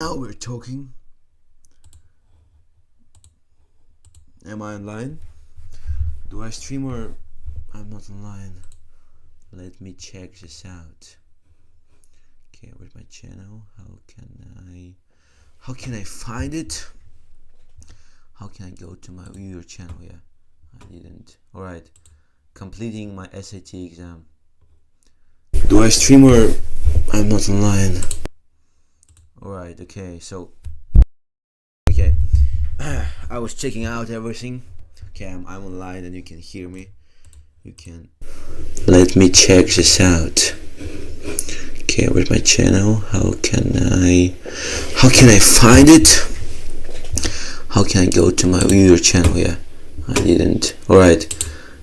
Now we're talking. Am I online? Do I stream or I'm not online? Let me check this out. Okay, where's my channel? How can I find it? How can I go to my viewer channel? Yeah, I didn't. Alright, completing my SAT exam. Do I stream or I'm not online? Alright, okay, so okay. I was checking out everything. Okay, I'm online and you can hear me. You can let me check this out. Okay, where's my channel? How can I find it? How can I go to my viewer channel? Yeah, I didn't. Alright,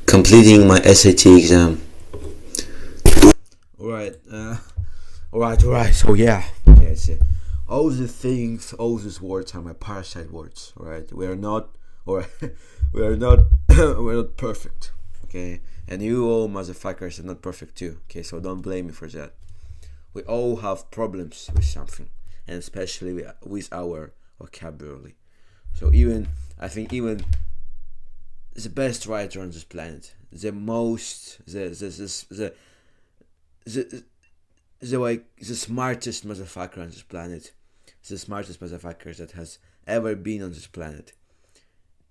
completing my SAT exam. Alright, alright, so yeah. Okay, so all the things, all these words are my parasite words, alright? We're not we're not perfect, okay? And you all motherfuckers are not perfect too, okay? So don't blame me for that. We all have problems with something, and especially with our vocabulary. So I think even the best writer on this planet, the smartest motherfucker on this planet, the smartest motherfucker that has ever been on this planet,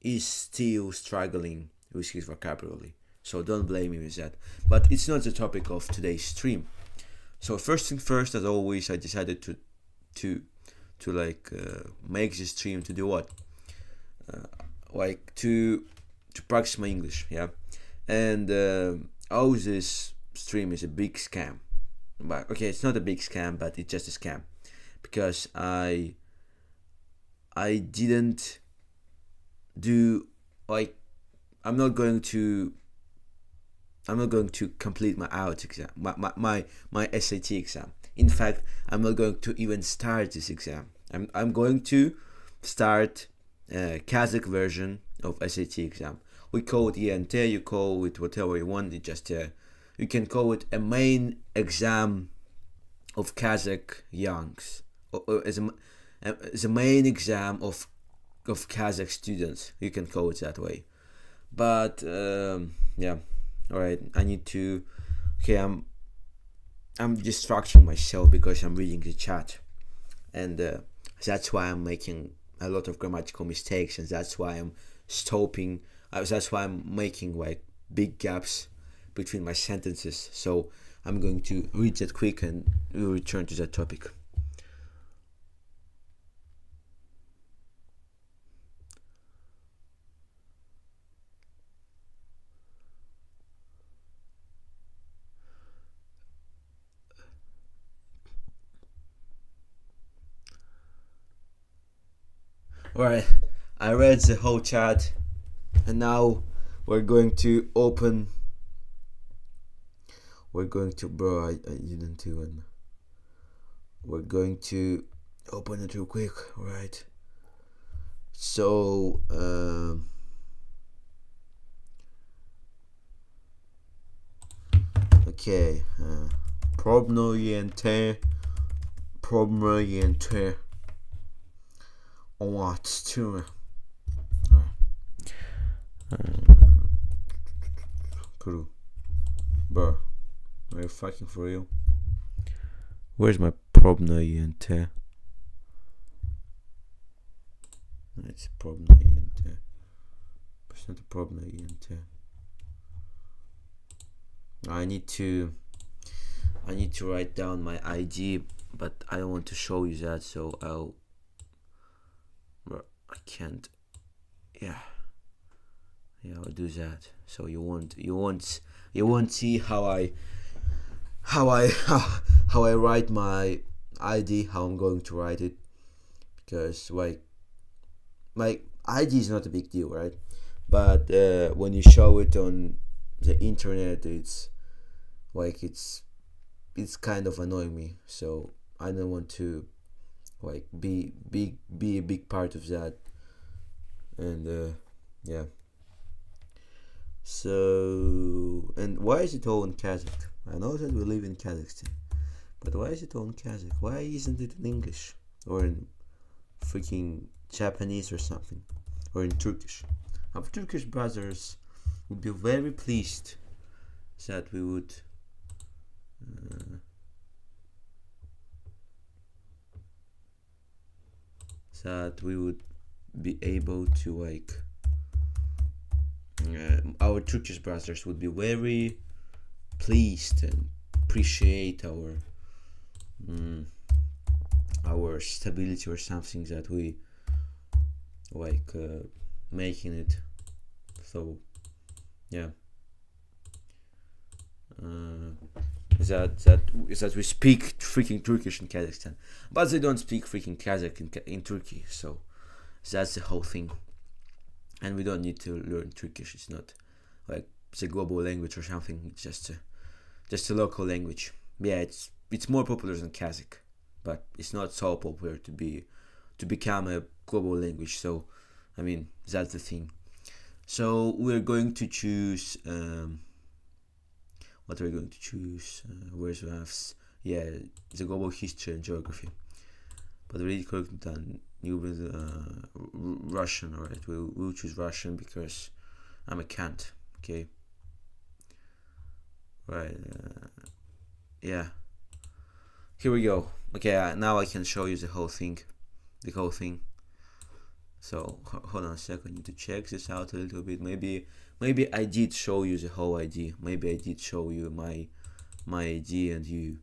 is still struggling with his vocabulary. So don't blame me with that. But it's not the topic of today's stream. So first thing first, as always, I decided to make this stream to do what? To practice my English, yeah. And this stream is a big scam. But okay, it's not a big scam, but it's just a scam because I didn't do I'm not going to complete my IELTS exam, my SAT exam. In fact, I'm not going to even start this exam. I'm going to start a Kazakh version of SAT exam. We call it ENT, you call it whatever you want. It just you can call it a main exam of Kazakh youngs, or as a main exam of Kazakh students. You can call it that way. But yeah, all right. I need to. Okay, I'm distracting myself because I'm reading the chat, and that's why I'm making a lot of grammatical mistakes, and that's why I'm stopping. That's why I'm making big gaps between my sentences. So I'm going to read that quick, and we'll return to that topic. Alright, I read the whole chat, and now we're going to open. We're going to, bro, I didn't do it. We're going to open it real quick, alright? So, okay, probnoyente. What to Kuru, bro, are you fucking for real? Where's my probnoyente? It's probnoyente. It's not a probnoyente. I need to write down my ID, but I don't want to show you that, so I can't. Yeah, I'll do that. So you won't see how I write my ID, how I'm going to write it, because my ID is not a big deal, right? But when you show it on the internet, it's kind of annoying me. So I don't want to be a big part of that. And yeah. So, and why is it all in Kazakh? I know that we live in Kazakhstan, but why is it all in Kazakh? Why isn't it in English or in freaking Japanese or something, or in Turkish. Our Turkish brothers would be very pleased that we would be able to like our Turkish brothers would be very pleased and appreciate our stability or something that we like making it. So yeah, that we speak freaking Turkish in Kazakhstan, but they don't speak freaking Kazakh in Turkey. So that's the whole thing, and we don't need to learn Turkish. It's not like it's a global language or something. It's just a local language. Yeah, it's more popular than Kazakh, but it's not so popular to become a global language. So I mean, that's the thing. So we're going to choose what are we going to choose? Where's maths? Yeah, the global history and geography. But already correctly done. You with Russian, alright? We'll choose Russian because I'm a cunt. Okay. Right. Yeah. Here we go. Okay. Now I can show you the whole thing. So hold on a second. I need to check this out a little bit. Maybe I did show you the whole ID. Maybe I did show you my ID and you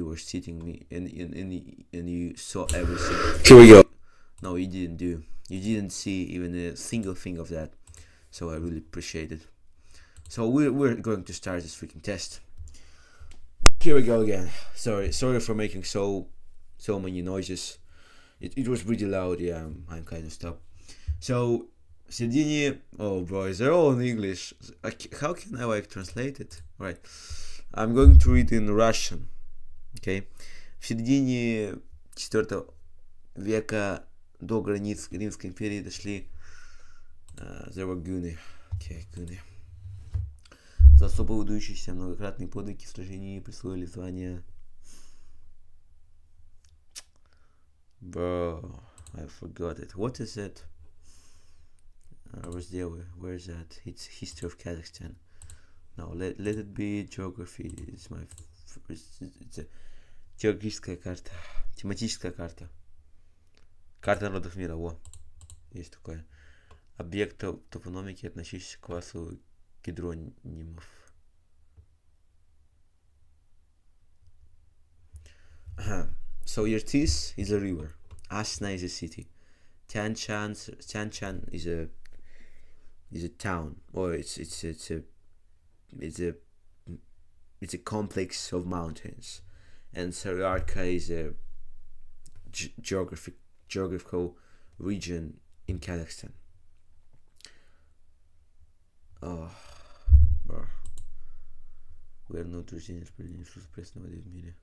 were sitting me and you saw everything. Here we go. No, you didn't do. You didn't see even a single thing of that. So I really appreciate it. So we're going to start this freaking test. Here we go again. Sorry for making so many noises. It was pretty loud. Yeah, I'm kind of stopped. So в середине, oh boy, they're all in English. How can I like translate it? Right, I'm going to read in Russian. Okay, в середине 4 века до границ Римской империи дошли there were гунны. Okay, гунны. За особо выдающиеся многократные подвиги в сражении присвоили звание. Bro, I forgot it. What is it? Where is that? It's history of Kazakhstan. No, let it be geography. It's a географическая карта. Тематическая карта. Карта народов мира. Во. Есть такое. Объект топономики, относящийся к классу гидронимов. So Yertis is a river. Asna is a city. Tianshan is a town, or it's a complex of mountains, and Saryarka is a geographical region in Kazakhstan. Oh, bro. Верное утверждение распределения ресурсов пресной воды в мире.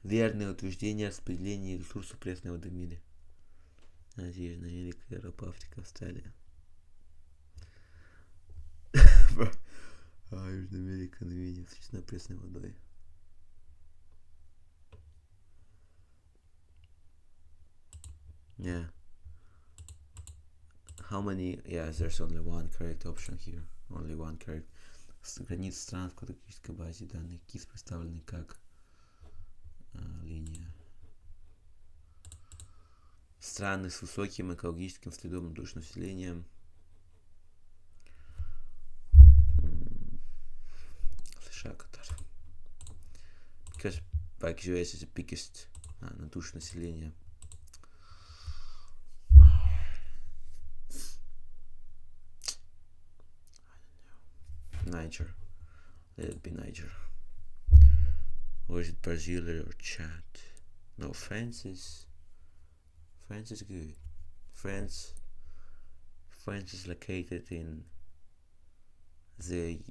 Верное утверждение распределения ресурсов пресной воды в мире. Азия, Южная Америка, Европа, Африка, Австралия. Южная Америка наименее насыщена пресной водой. Yeah. How many? Yeah, there's only one correct option here. Only one correct. Границы стран в категорической базе данных КИС представлены как линия. Страны с высоким экологическим следом душным населением. США, Катар. Because like US is the biggest на душу населения. Niger. Let it be Niger. Or is it Brazil or Chad? No, France is good. France is located in the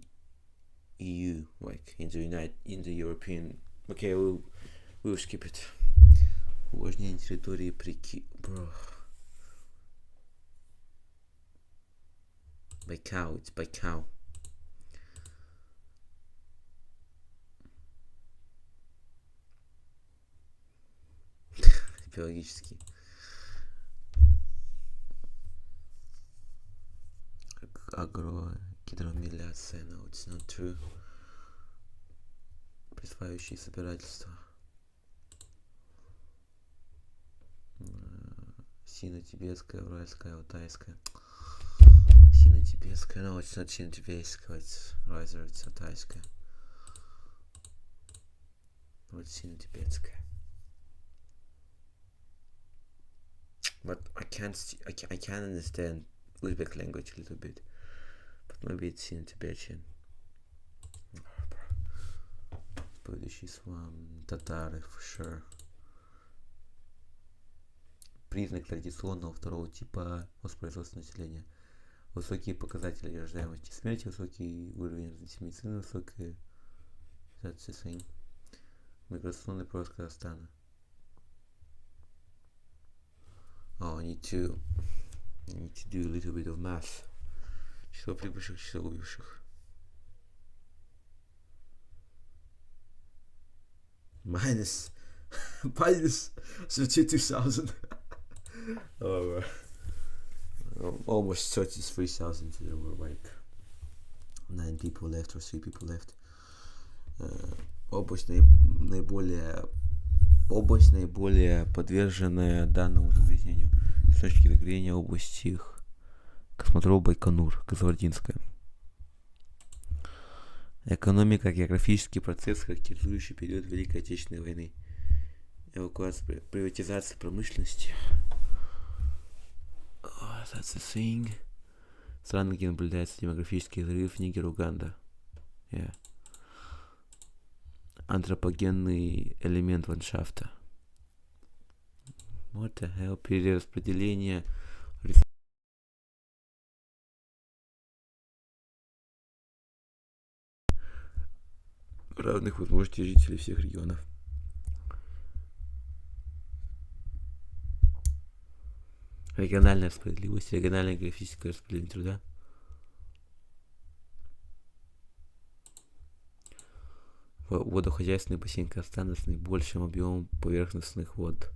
EU, like in the European. Okay, we'll skip it. Увлажнение территории Bro. Baikal, it's Baikal. биологический. Агрогидромиляция, no, it's not true. Присваивающие собирательства. Сино-тибетская, уральская, алтайская. Сино-тибетская, no, it's not сино-тибетская, it's rather it's алтайская. Вот сино-тибетская. But I can understand Uzbek language a little bit, but maybe it's Sino-Tibetan. Следующий слам. Татары, for sure. Признак традиционного второго типа воспроизводства населения. Высокие показатели рождаемости и смерти, высокий уровень развития медицины, высокая миграционный пояс Казахстана. Oh, I need to do a little bit of math. Число прибывших, число убивших. Minus 32,000. Oh, almost 33,000. There were like 9 people left or 3 people left. Область наиболее подверженная данному загрязнению. С точки зрения области их. Космодром Байконур, Кызылординская. Экономика, географический процесс, характеризующий период Великой Отечественной войны. Эвакуация, приватизация промышленности. Oh, that's a thing. Страны, где наблюдается демографический взрыв, Нигер, Уганда. Yeah. Антропогенный элемент ландшафта. What the hell? Перераспределение равных возможностей жителей всех регионов. Региональная справедливость, региональное географическое распределение труда. Водохозяйственный бассейн Казахстана с наибольшим объемом поверхностных вод.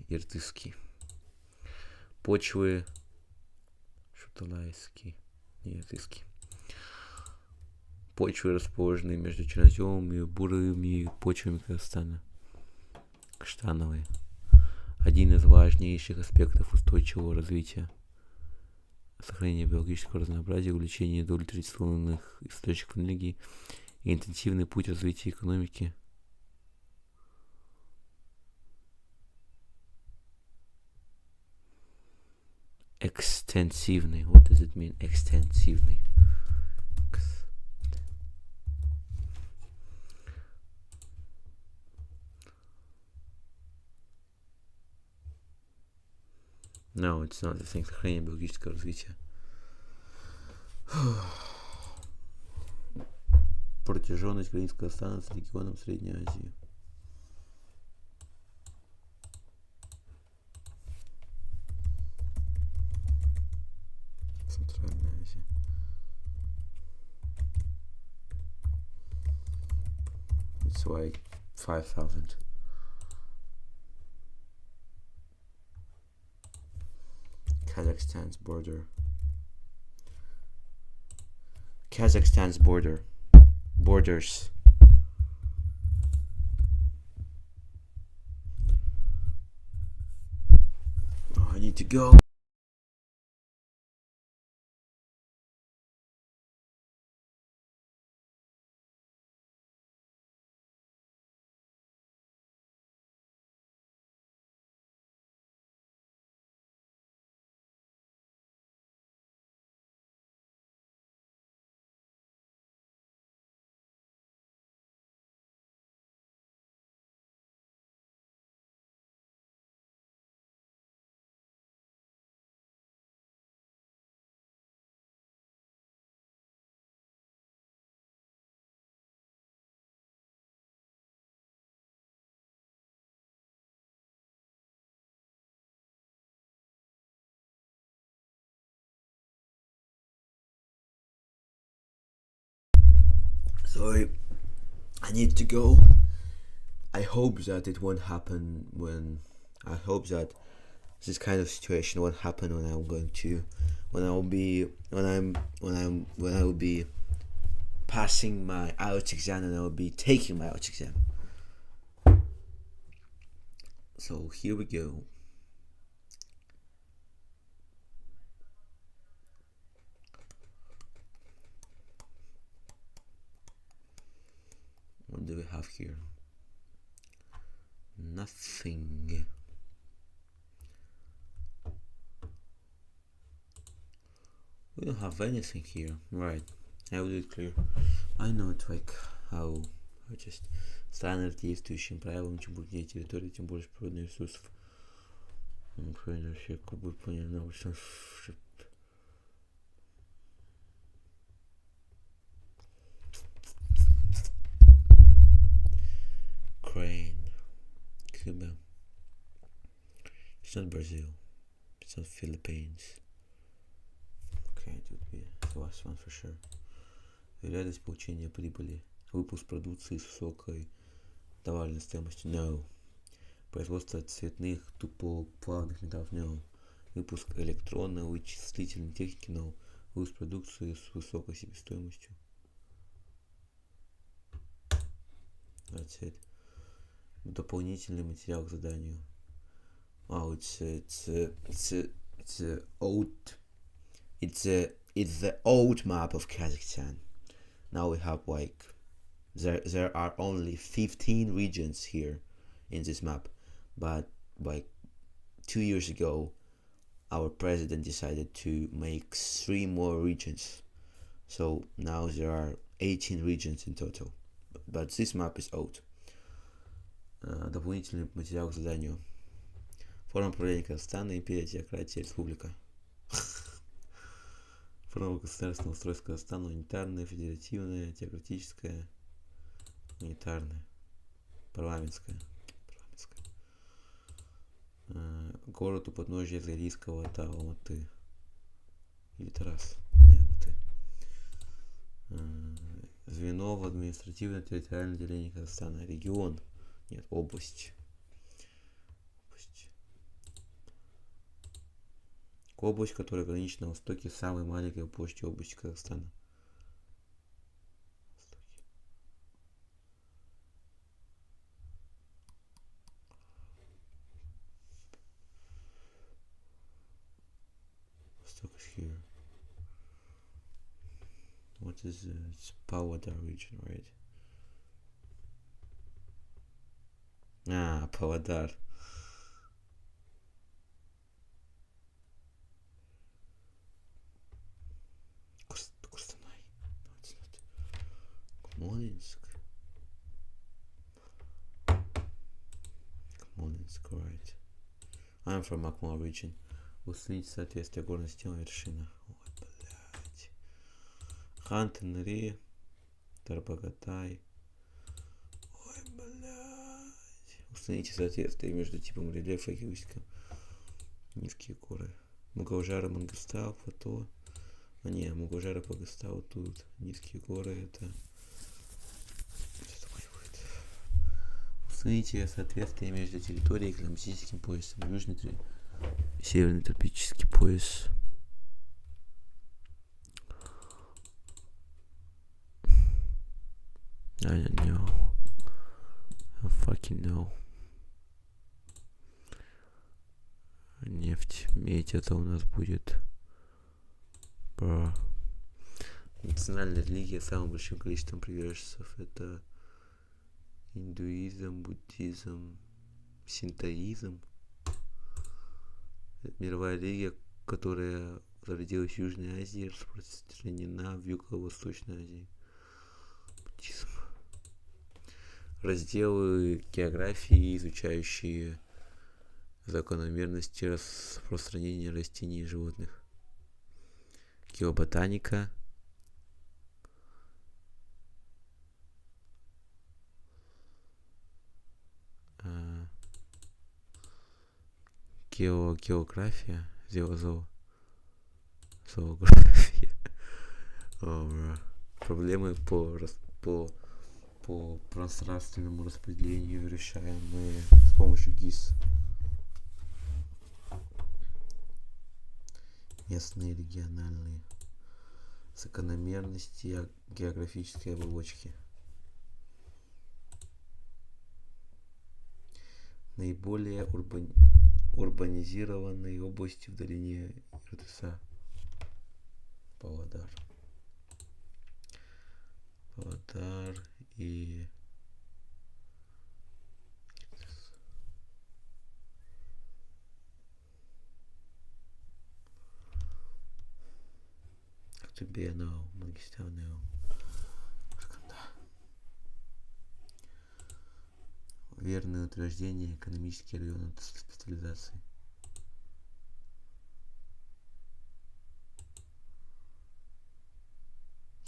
Иртысский. Почвы. Шуталайский. Нет, Иртысский. Почвы, расположенные между черноземами и буровыми почвами Казахстана. Каштановые. Один из важнейших аспектов устойчивого развития. Сохранение биологического разнообразия, увеличение доли традиционных источников энергии и интенсивный путь развития экономики. Экстенсивный. What does it mean? Экстенсивный. No, it's not the thing. Сохранение биологического развития. Протяженность границ Казахстана с регионом Средней Азии. Центральная Азия. It's like 5,000. Kazakhstan's borders. Oh, I need to go. Sorry, I need to go. I hope that it won't happen when I hope that this kind of situation won't happen when I'm going to when I will be when I will be passing my IELTS exam and I will be taking my IELTS exam. So here we go. What do we have here? Nothing. We don't have anything here. Right. I will do it clear. I know it like how just страны действующим правилам, чем крупнее территория, тем больше природных ресурсов. Правильно, вообще, как бы понятно, что Ukraine, Cuba. It's not Brazil. It's not Philippines. Okay, it would be the last one for sure. Вероятность получения прибыли. Выпуск продукции с высокой товарной стоимостью. No. Производство цветных туполплавных металлов. No. Выпуск электронной вычислительной техники. No. Выпуск продукции с высокой себестоимостью. That's it. Дополнительный материал к заданию. Oh, it's the old map of Kazakhstan. Now we have like there are only 15 regions here in this map, but like 2 years ago our president decided to make 3 more regions, so now there are 18 regions in total, but this map is old. Дополнительный материал к заданию. Форма правления Казахстана, империя, теократия, республика. Форма государственного устройства Казахстана: унитарная, федеративная, теократическая, унитарная, парламентская. Город у подножия Зарийского, это Алматы. Или Тарас. Не, Алматы. Звено в административно-территориальном делении Казахстана. Регион. Нет, область. Область, которая граничит на востоке, самой маленькой площади области Казахстана. Восток is here. What is it's Pavlodar region, right? Pavlodar. Костанай. No, it's not. Smolensk. Smolensk, right. I'm from Akmol region. Установить соответствие горной системы вершина. Ой, блядь. Ханты-Нри, Тарбагатай. Ой, блядь. Установите соответствие между типом рельефа и высоком. Низкие горы. Мугалжара, Мангостау, Фото. Не, Мугалжара, Пагостау тут. Низкие горы, это... Что такое будет? Установите соответствие между территорией и климатическим поясом. Южный Северный тропический пояс. I don't know. I fucking know. Нефть, медь, это у нас будет про национальная религия с самым большим количеством приверженцев. Это индуизм, буддизм, синтоизм. Это мировая религия, которая зародилась в Южной Азии, распространена в Юго-Восточной Азии. Буддизм. Разделы географии, изучающие закономерности распространения растений и животных. Геоботаника. География. Зоография. Проблемы по по пространственному распределению решаем мы с помощью ГИС. Местные, региональные закономерности географической оболочки. Наиболее урбанизированные области в долине Иртыса. Павлодар и Актюбе-Янаул, Мангистау-Янаул. Верное утверждение экономический район специализации.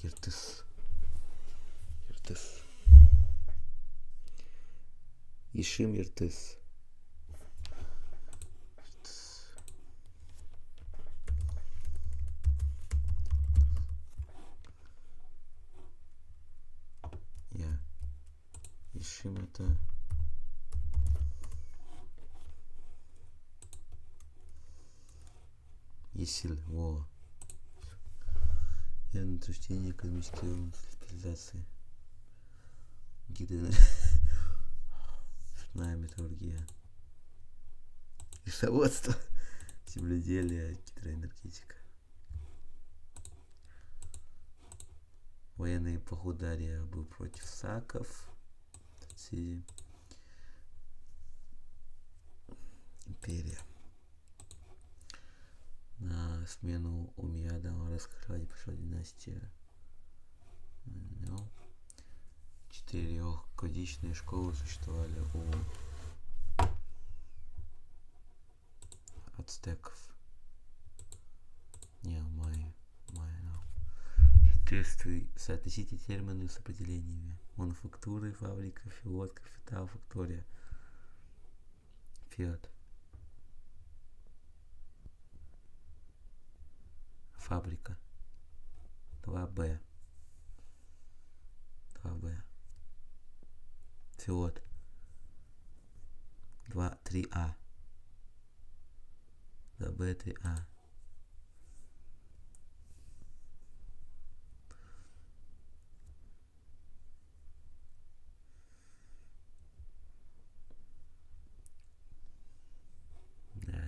Иртыс. Ишим Иртыс. Ишим это Исиль, во. Верное утверждение экономический район специализации. Шная металлургия. Лесоводство. Земледелие, гидроэнергетика. Военные походы Ария был против саков. Империя. На смену Умиядам раскрывать пошла династия. Четырехгодичные школы существовали у ацтеков. Соотнесите термины с определениями. Мануфактуры, фабрика, фиот, капитал, фактория. Фиат. Фабрика. 2Б. Фиот. 3А. 2Б, 3А.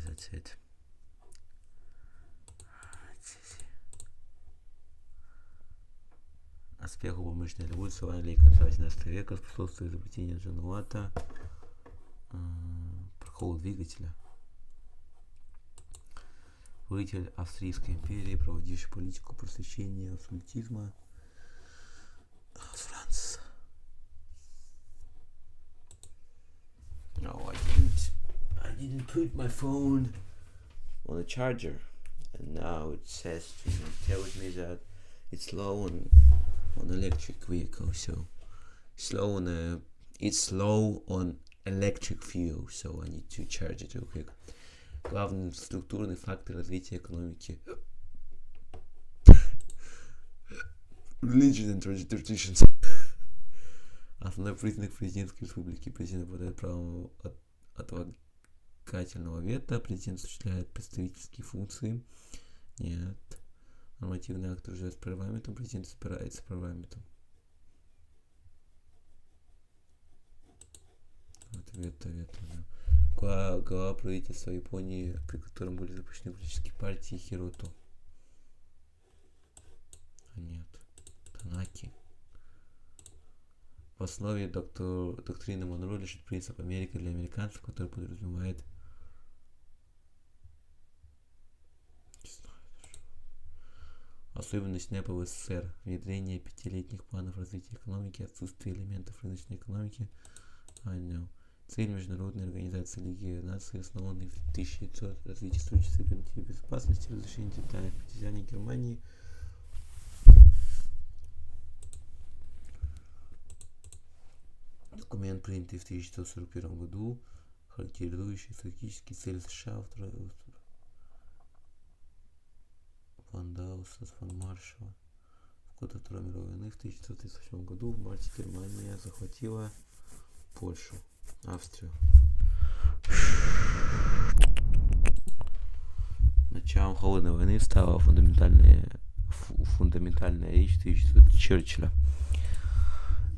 That's it. Успеху промышленной революции в Англии конца 18 века способствует изобретение Джануата, прокол двигателя. Правитель Австрийской империи, проводивший политику просвещения абсолютизма. Франц. No, I didn't put my phone on a charger, and now it tells me that it's low on electric vehicle, so it's slow on electric fuel, so I need to charge it real quick. Главный структурный фактор развития экономики. Religion and traditions. Основной признак президентской республики. Президент обладает правом отлагательного вето. Президент осуществляет представительские функции. Нет. Нормативный акт утверждается парламентом. Президент избирается парламентом. Вот вето, да. Глава правительства Японии, при котором были запущены политические партии, Хирото. Нет. Танаки. В основе доктрины Монро лежит принцип Америка для американцев, который подразумевает особенность НЭПа в СССР, внедрение пятилетних планов развития экономики, отсутствие элементов рыночной экономики. Цель Международной организации Лиги Наций, основанной в 1900, развитие сотрудничества и гарантии безопасности, разрешение детальных притязаний Германии. Документ, принятый в 1941 году, характеризующий стратегические цели США Ван Даусса, фон Маршалла, В годы Второй мировой войны в 1938 году в марте Германия захватила Польшу, Австрию. Началом холодной войны стала фундаментальная речь Черчилля.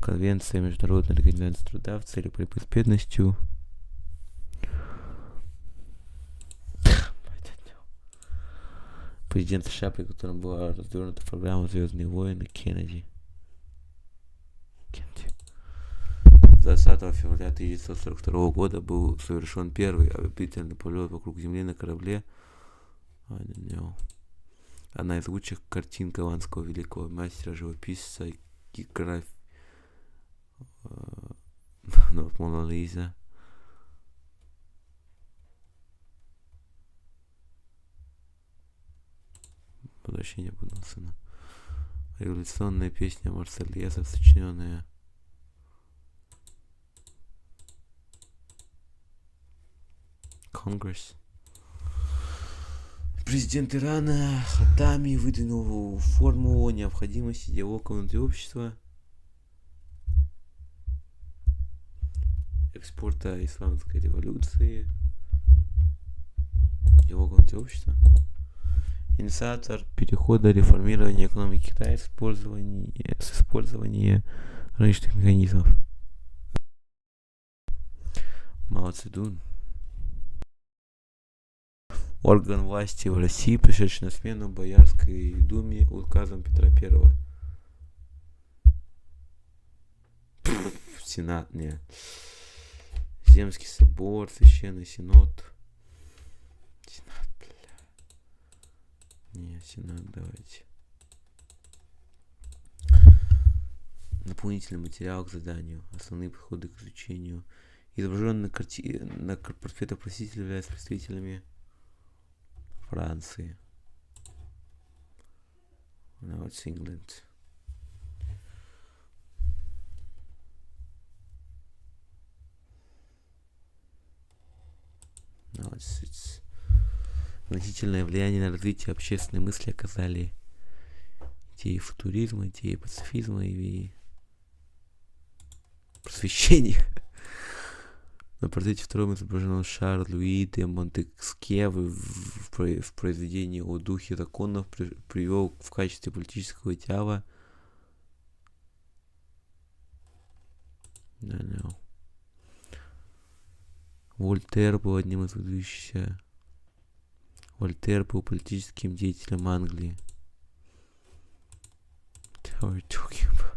Конвенция Международной организации труда в целях борьбы с бедностью. Президент США, при котором была развернута программа «Звездные войны» Кеннеди. 20 февраля 1942 года был совершен первый авиационный полет вокруг Земли на корабле. Одна из лучших картин голландского великого мастера-живописца Мона Лиза. Возвращение будного сына. Революционная песня Марсельеза, сочиненная Конгресс. Президент Ирана Хатами выдвинул формулу необходимости диалога внутри общества, экспорта исламской революции, диалога внутри общества, инициатор перехода реформирования экономики Китая с использованием рыночных механизмов. Мао Цзэдун. Орган власти в России, пришедший на смену Боярской думе указом Петра I. Сенат, не. Земский собор, Священный Синод. Сенат, бля. Не, Сенат, давайте. Дополнительный материал к заданию. Основные подходы к изучению. Изображенные на портретах просителей являются представителями Франции. Now it's England. Now it's значительное влияние на развитие общественной мысли оказали идеи футуризма, идеи пацифизма и просвещения. На портрете втором изображен Шарль-Луи де Монтескье в произведении о духе законов привел в качестве политического идеала. Вольтер был одним из выдающихся. Вольтер был политическим деятелем Англии. What are you talking about?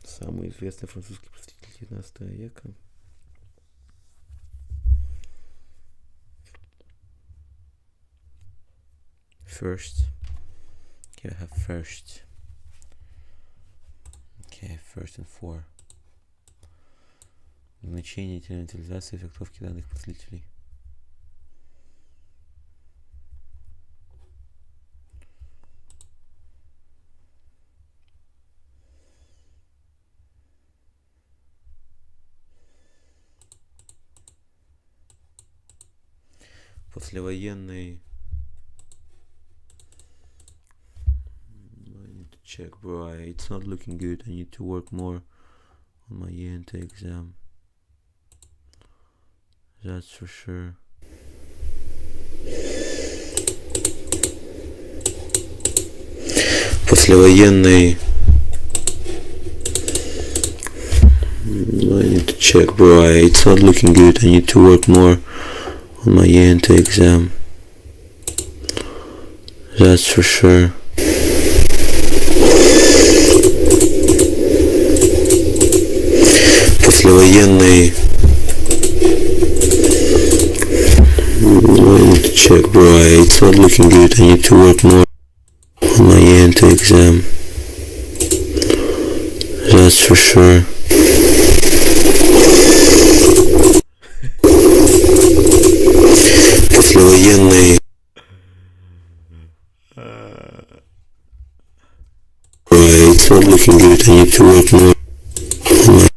Самый известный французский просветитель 19 века. First. Okay, I have first. Okay, first and four. Значение терминализации и трактовки данных просветителей. Послевоенный. I need to check, bro. It's not looking good. I need to work more on my ENT exam. That's for sure. Послевоенный. I need to check, bro. It's not looking good. I need to work more on my ENT exam. That's for sure. Послевоенный. I need to check, bro. It's not looking good. I need to work more on my ENT exam. That's for sure. Послевоенный. It's not looking good. I need to work more on my... Right, whatever. Послевоенный. I need to check, bro. It's not looking good. I need to work more on my ENT exam. That's for sure. Послевоенный. It's not looking good. I need to work more on my...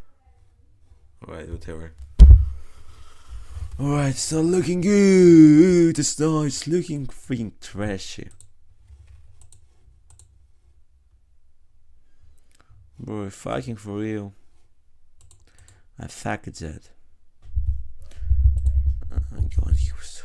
Right, whatever. Right, whatever. Right, whatever. Right, whatever. Right, whatever. Alright, it's not looking good. It's looking freaking trashy. Bro, fucking for real. I fucked that. Oh my god, he was so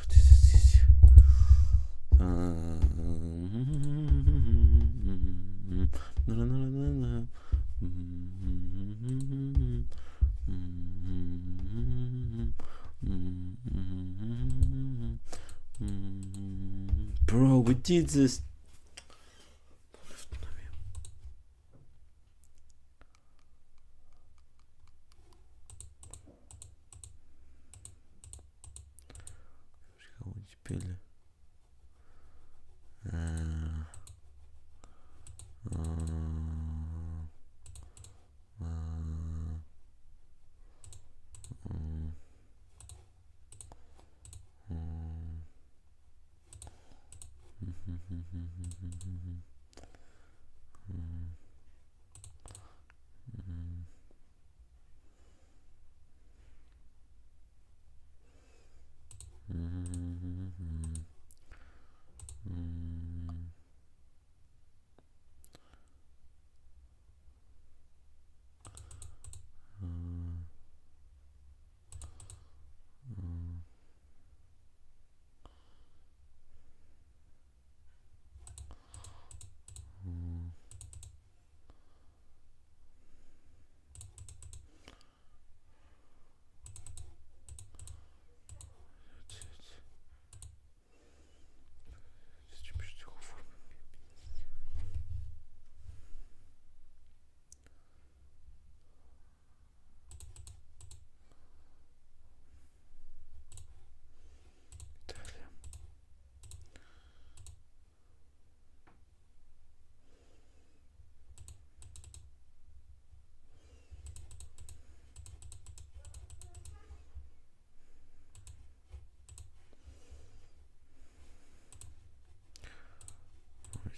Bro, we did this. Теперь.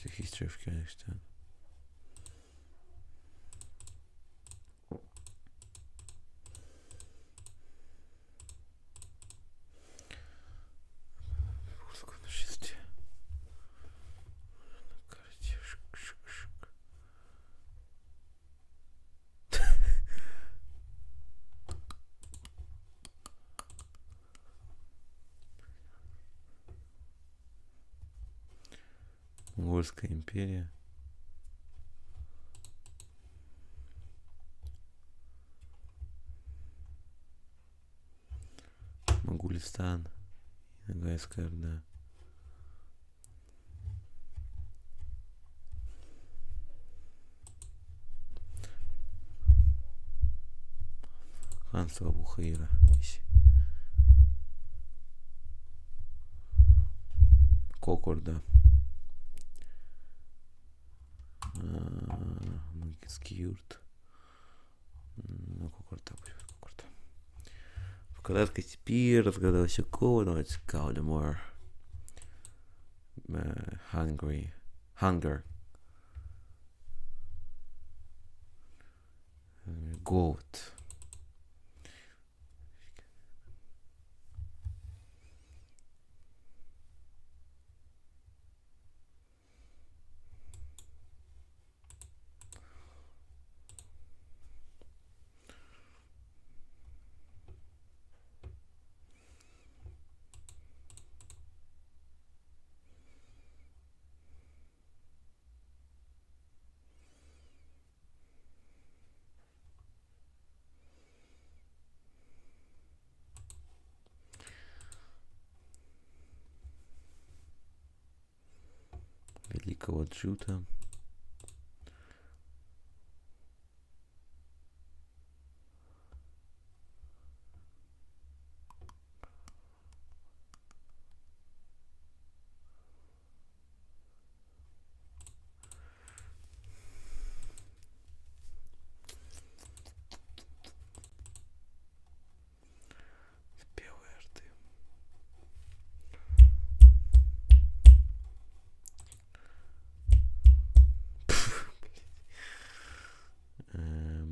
The history of Kazakhstan. Монгольская империя. Монголистан. Ногайская Орда. Ханство Абухаира. Кокорда. Магический юрт. Ну, Кокорда будет, Кокорда. Вкладка теперь разгадался код, но it's called more hunger. Голод. Великого Джута.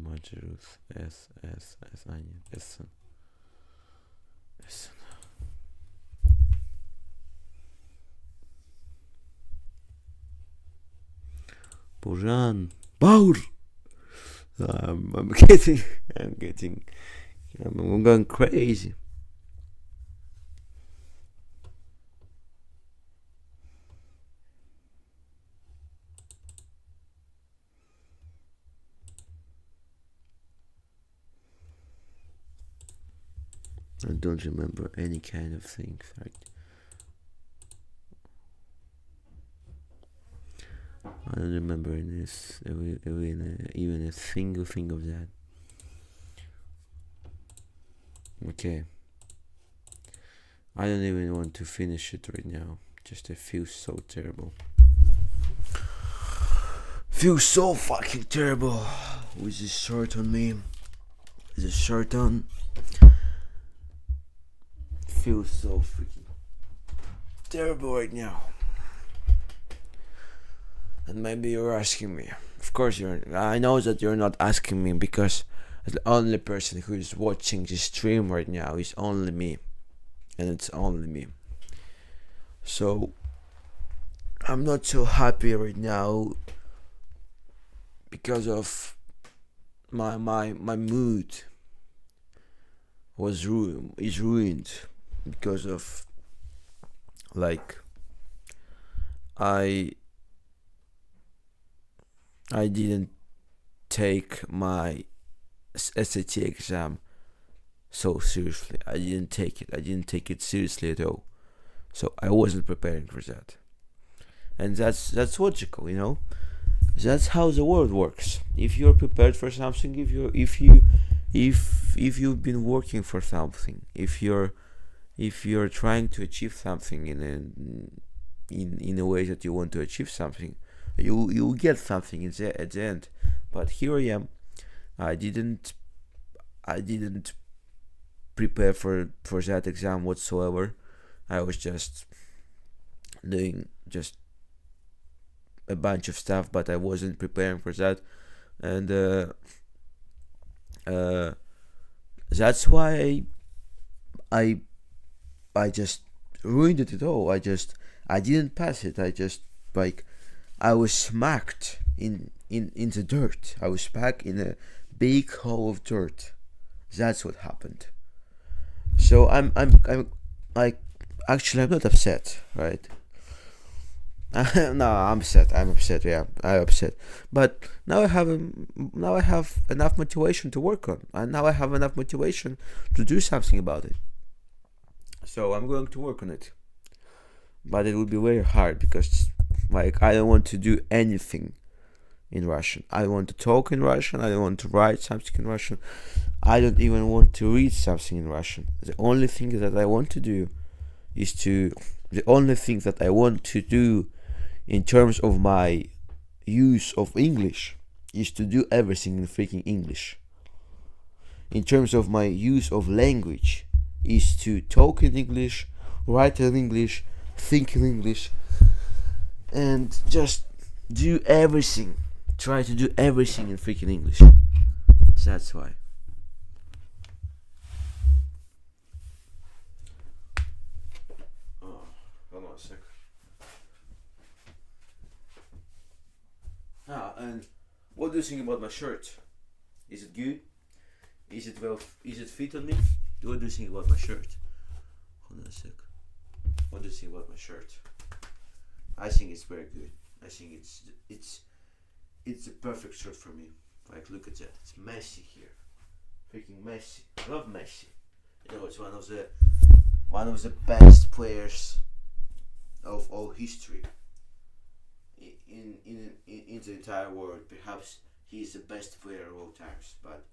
Маджирус, С, а нет, Эссен. Bojan. Baur. I'm getting. I'm going crazy. I don't remember any kind of things. Right? I don't remember even a single thing of that. Okay. I don't even want to finish it right now. Just I feel so terrible. Feel so fucking terrible with this shirt on me. With this shirt on. Feel so freaking terrible right now. And maybe you're asking me. Of course I know that you're not asking me, because the only person who is watching this stream right now is only me. And it's only me. So I'm not so happy right now because of my mood is ruined because of like I didn't take my SAT exam so seriously. I didn't take it seriously at all. So I wasn't preparing for that. And that's logical, you know? That's how the world works. If you're prepared for something, if you've been working for something, if you're trying to achieve something in a way that you want to achieve something, you get something at the end. But here I am. I didn't prepare for that exam whatsoever. I was just doing just a bunch of stuff, but I wasn't preparing for that, and that's why I just ruined it all. I didn't pass it. I was smacked in the dirt. I was smacked in a big hole of dirt. That's what happened. So I'm like, actually I'm not upset, right? No, I'm upset. Yeah, I'm upset. But now I have enough motivation to work on, and now I have enough motivation to do something about it. So I'm going to work on it. But it will be very hard because, like, I don't want to do anything in Russian. I don't want to talk in Russian. I don't want to write something in Russian. I don't even want to read something in Russian. The only thing that I want to do in terms of my use of English is to do everything in freaking English. In terms of my use of language is to talk in English, write in English, think in English, and just do everything. Try to do everything in freaking English. That's why. Oh, hold on a sec. And what do you think about my shirt? Is it good? Is it fit on me? What do you think about my shirt? Hold on a sec. What do you think about my shirt? I think it's very good. I think it's the perfect shirt for me. Like, look at that. It's Messi here. Freaking Messi. I love Messi. You know, it's one of the best players of all history. In the entire world. Perhaps he's the best player of all times. But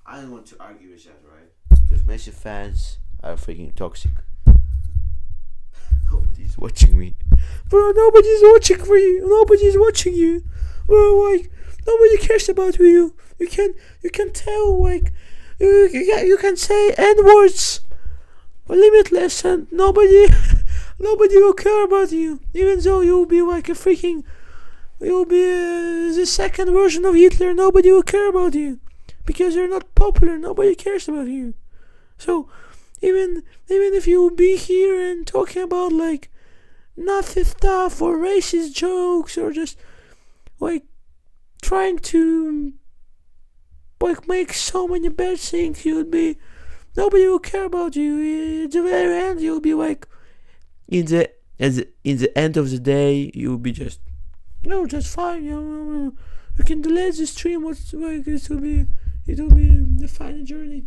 I don't want to argue with that, right? Because Messi fans are freaking toxic. Nobody's watching me. Bro, nobody's watching for you. Nobody's watching you. Bro, like, nobody cares about you. You can tell, like, you can say N-words limitless, and nobody will care about you. Even though you'll be like the second version of Hitler, nobody will care about you. Because you're not popular, nobody cares about you. So, even if you will be here and talking about, like, Nazi stuff or racist jokes or just, like, trying to like make so many bad things, you'll be nobody will care about you. At the very end, you'll be like in the end of the day, you'll be just just fine. You can delete the stream. What's like it will be the final journey.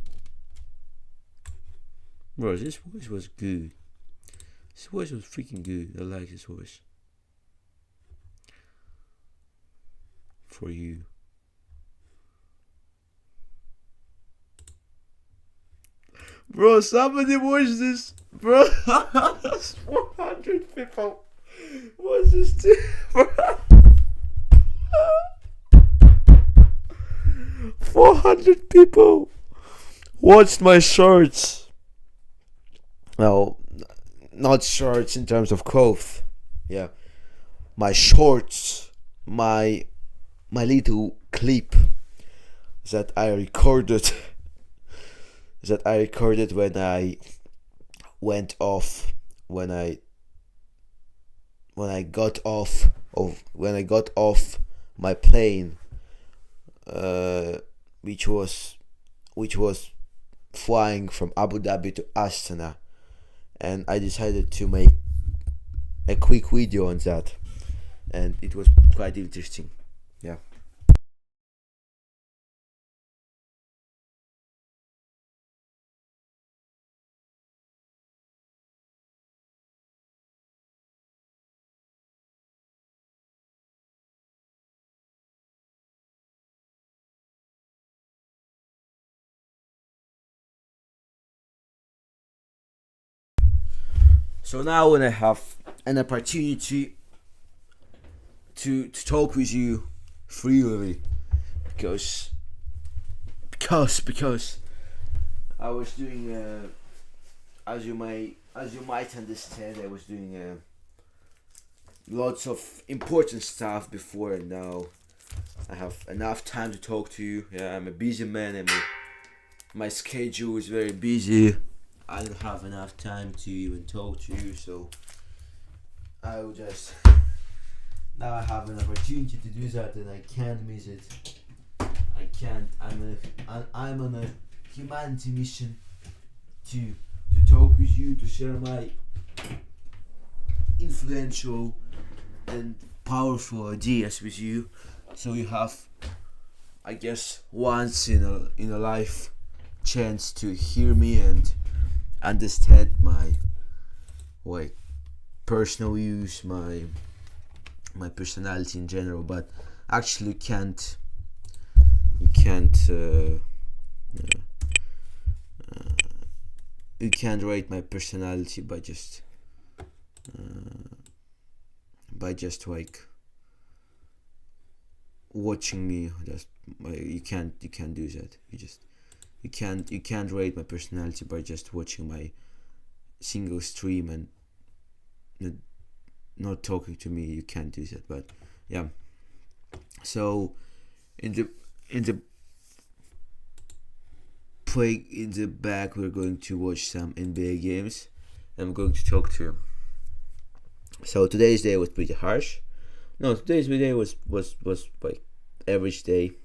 Bro, this voice was good. This voice was freaking good. I like this voice. For you. Bro, somebody watch this. Bro, 400 people. What's this? 400 people watched my shorts. Well, not shorts in terms of clothes. Yeah, my shorts, my little clip that I recorded. That I recorded when I went off when I got off my plane, which was flying from Abu Dhabi to Astana, and I decided to make a quick video on that, and it was quite interesting. Yeah. So now when I have an opportunity to talk with you freely, because I was doing as you might understand, I was doing lots of important stuff before, and now I have enough time to talk to you. Yeah, I'm a busy man, and my schedule is very busy. I don't have enough time to even talk to you, so I will just now I have an opportunity to do that, and I can't miss it. I can't. I'm on a humanity mission to talk with you, to share my influential and powerful ideas with you. So you have, I guess, once in a life chance to hear me and understand my personal views, my personality in general. But actually you can't rate my personality by just like watching me. Just you can't do that. You can't rate my personality by just watching my single stream and not talking to me. You can't do that. But yeah, so in the back, we're going to watch some NBA games. I'm going to talk to you. So today's day was pretty harsh. No, today's day was like average day.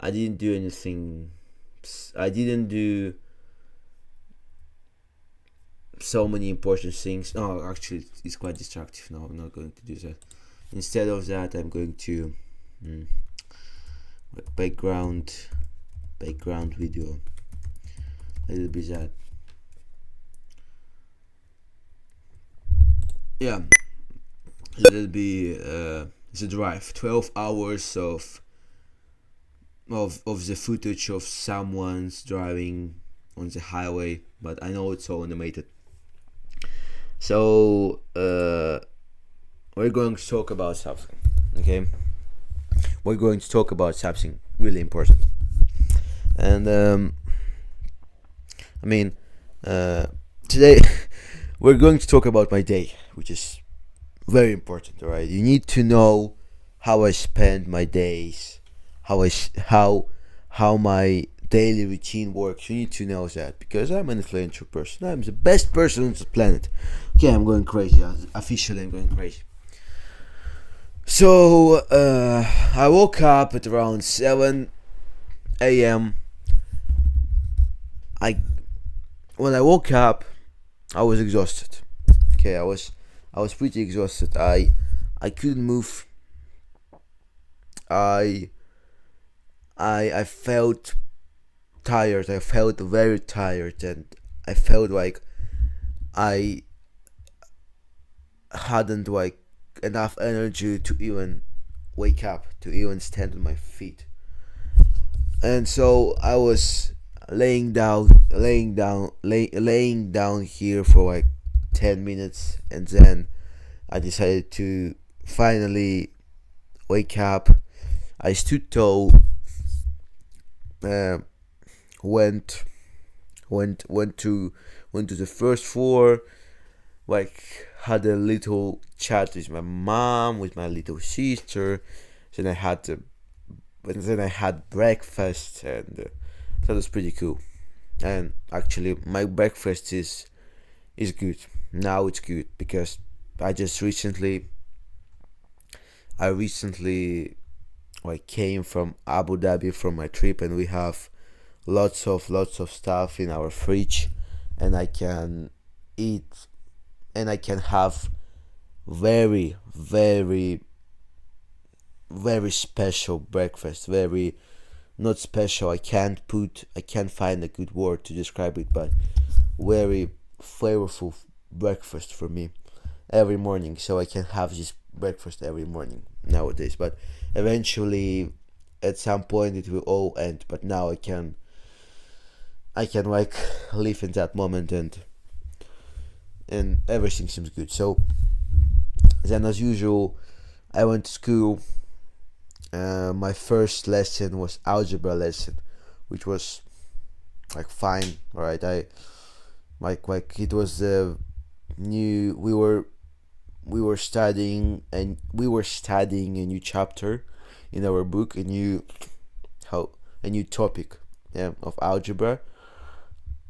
I didn't do anything. I didn't do so many important things. No, actually, it's quite destructive. No, I'm not going to do that. Instead of that, I'm going to background video. A little bit that. Yeah, it'll be the drive. 12 hours of the footage of someone's driving on the highway, but I know it's all animated. So we're going to talk about something. Okay, we're going to talk about something really important, and today we're going to talk about my day, which is very important. All right, you need to know how I spend my days, how my daily routine works. You need to know that, because I'm an influential person. I'm the best person on the planet. Okay, I'm going crazy. Officially, I'm going crazy. So I woke up at around 7 a.m. I When I woke up, I was exhausted. Okay, I was pretty exhausted. I couldn't move. I I felt tired. I felt very tired, and I felt like I hadn't like enough energy to even wake up, to even stand on my feet. And so I was laying down here for like 10 minutes, and then I decided to finally wake up. I stood tall, uh, went went to the first floor, like had a little chat with my mom, with my little sister. Then I had breakfast, and that was pretty cool. And actually, my breakfast is good. Now it's good because I just recently I recently like came from Abu Dhabi from my trip, and we have lots of stuff in our fridge, and I can eat, and I can have very very special breakfast. Very not special. I can't find a good word to describe it, but very flavorful breakfast for me every morning. So I can have this breakfast every morning nowadays. But eventually, at some point, it will all end. But now I can like live in that moment, and everything seems good. So then, as usual, I went to school. My first lesson was algebra lesson, which was like fine. All right, I like it was new. We were studying a new chapter in our book, a new topic, yeah, of algebra.